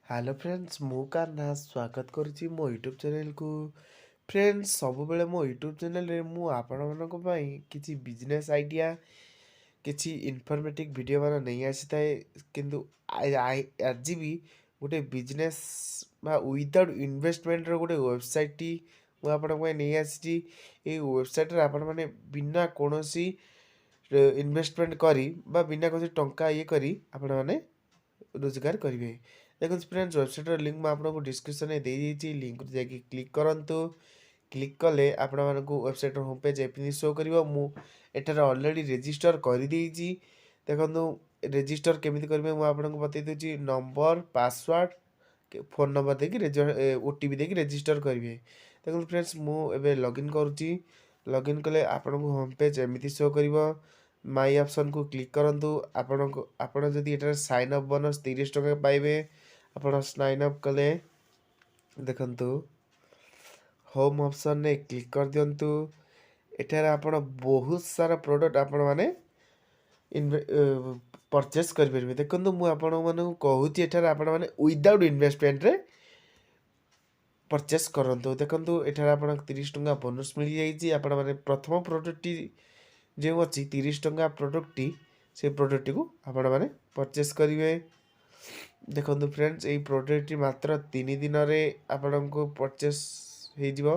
Hello friends मु कान्हा स्वागत करुच्ची मो यूट्यूब चैनल को। फ्रेंड्स सबुबले मो यूट्यूब चैनल रे मु आपण मानक पई किछि बिजनेस आइडिया किछि इन्फॉर्मेटिव वीडियो मान नहीं आसी थाए किंतु आज भी गोटे बिजनेस बा विदाउट इन्वेस्टमेंट रो गोटे वेबसाइट टी मु आपण पई नहीं आसी। ए वेबसाइट रे आपण माने बिना कोनोसी इन्वेस्टमेंट करी बा बिना कोनोसी टंका ये करी आपण माने रोजगार करेंगे। देखो फ्रेंड्स वेबसाइट लिंक मैं आपको डिस्क्रिप्शन में दे दी लिंक जाकि क्लिक करूँ। क्लिक कले आपण मानक वेबसाइट होम पेज एमती शो कर मुझे अलरेडी रेजिस्टर कर देखो रेजिस्टर केमी करेंगे मुझे आपको बतई दूसरी नंबर पासवर्ड फोन नंबर देखिए ओटीपी देखिए रेजिस्टर करेंगे। देखो फ्रेंड्स मुझे लॉगिन करुच्ची लॉगिन कले आपन को होम पेज एमती शो कर माई ऑप्शन को क्लिक करूँ। आपण जदि ये साइन अप बोनस 30 टका पाइबे आप साइन अप कले देखंतु होम ऑप्शन ने क्लिक कर दिंतु। एठार आपण बहुत सारा प्रोडक्ट आपण माने परचेस करेंगे। देखो मुझे आपण मानक कहूँ एठार आपण माने विदाउट इन्वेस्टमेंट रे परचेस करंतु। देखो एठार आपण 30 टका बोनस मिल जाइए। आपण माने प्रथम प्रोडक्ट जो अच्छी 30 टका प्रोडक्ट से प्रोडक्ट को आपण माने परचेस करेंगे। देखो फ्रेंड्स ये प्रोडक्ट मात्र 3 दिन आपण को परचेस हो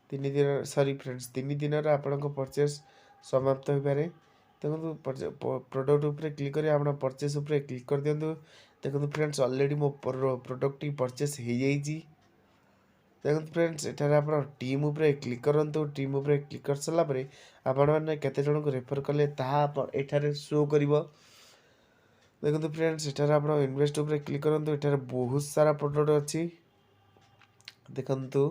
3 दिन सॉरी फ्रेंड्स 3 दिन आपण को परचेस समाप्त हो पारे। देखो प्रोडक्ट ऊपर क्लिक कर आप परचेस ऊपर क्लिक कर दिंतु। देखो फ्रेंड्स ऑलरेडी मो प्रोडक्ट परचेस हो जाइए। देखो फ्रेंड्स एठार आप टीम उपरे क्लिक करूँ। टीम उपरे क्लिक कर सारापर आपण मैंने केते जन को रेफर कले एठार शो कर। देखो फ्रेंड्स एठार आप इन्वेस्ट उपरे क्लिक करूँ। एठार बहुत सारा प्रोडक्ट अच्छी देखंतु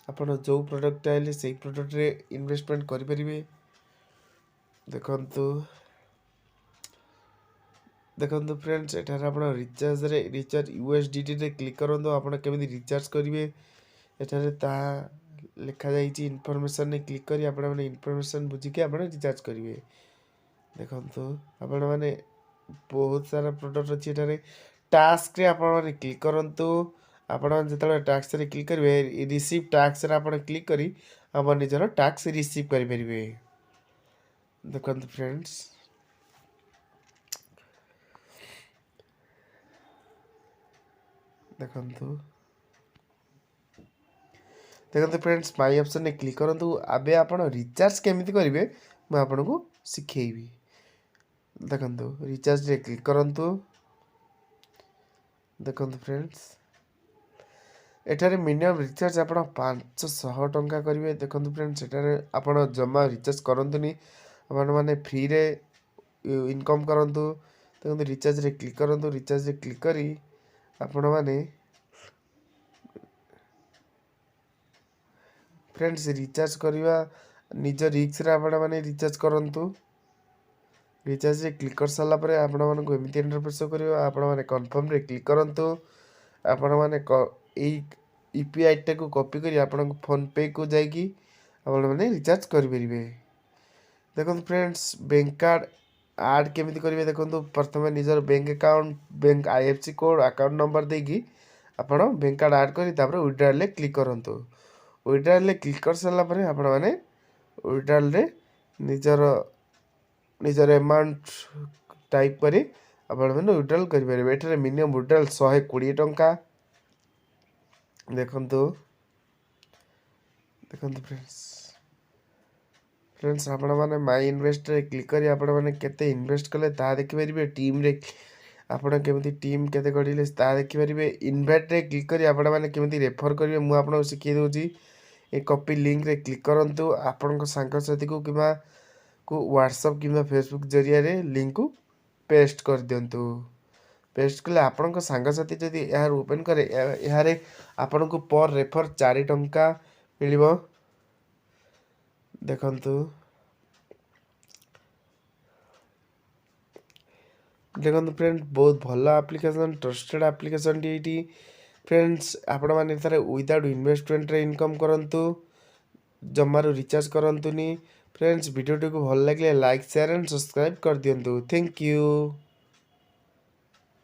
आपण जो प्रोडक्ट आइले से प्रोडक्ट रे इन्वेस्टमेंट करें। देखंतु देखो फ्रेंड्स एठार आप रिचार्ज यूएसडीटी रे क्लिक करूँ। आप केमी रिचार्ज करेंगे एठार ता लिखा जाइए इनफॉरमेशन ने क्लिक करी आपण माने इनफॉरमेशन बुझिके आपण रिचार्ज करेंगे। देखंतु आपण माने बहुत सारा प्रोडक्ट अच्छी एठार टास्क रे आपण माने क्लिक करंतु। आपण जिते टास्क रे क्लिक करेंगे रिसीव टास्क रे आपण क्लिक करी आप निजर टास्क रिसीव करि परिबे। देखंतु फ्रेंड्स देखंतु देखो फ्रेंड्स माई ऑप्शन ने क्लिक करूँ। आबे आपण रिचार्ज केमिति करेंगे मैं आपन को सिखेबी। देखो रिचार्ज रे क्लिक करूँ। देखो फ्रेंड्स एठारे मिनिमम रिचार्ज आप 500 टंका करेंगे। देखो फ्रेंड्स एठारे आप जमा रिचार्ज करतुनि आपण मैंने फ्री रे इनकम करूँ। देखो रिचार्ज रे क्लिक करूँ। रिचार्ज रे क्लिक करी आपण मैंने फ्रेंड्स रिचार्ज करवा निज रिक्स रे आपण मैंने रिचार्ज करंतु। रिचार्ज रे क्लिक कर सारा पर आपण मानक एमती इंटरफेस कर आपण मैंने कन्फर्म रे क्लिक करंतु। आपण मैंने यूपीआई टा को कॉपी करी आपण फोन पे को जाइकी आपण मैंने रिचार्ज करेंगे। देखो फ्रेंड्स बैंक कार्ड आड केमिति करेंगे। देखो प्रथम निजर bank account bank IFSC code account number देकी आपण बैंक कार्ड आड करी तापर विड्रॉल रे क्लिक करंतु। विड्रॉल रे क्लिक कर सारा पर आपण मैंने विड्रॉल रे निजर अमाउंट टाइप करी आपण मैंने विड्रॉल करेंगे। एठारे मिनिमम विड्रॉल 120 टंका। देखंतु देखंतु फ्रेंड्स आपण माने माई इन्वेस्ट रे क्लिक करी आपण माने केते इन्वेस्ट कले ता देखि परिबे। टीम रे आपण केमिति टीम केते गढिले ता देखि परिबे। इनवाइट रे क्लिक करी आपण माने केमिति रेफर करिवे मु आपन सिखै दोची। ए कॉपी लिंक रे क्लिक करंतु आपण को संग साथी को किबा को व्हाट्सएप किबा फेसबुक जरिया रे लिंक को पेस्ट कर दियंतु। पेस्ट कले आपण को संग साथी जदि यार ओपन करे यारे आपण को पर रेफर 4 टंका मिलिबो। देखंतु देखो फ्रेंड्स बहुत भल application trusted application T friends आपण मैंने विदाउट इन्वेस्टमेंट रे इनकम करंतु जमारू रिचार्ज करंतुनी। फ्रेंड्स वीडियो को भल लगे लाइक शेयर एंड सब्सक्राइब कर दियंतु। Thank you.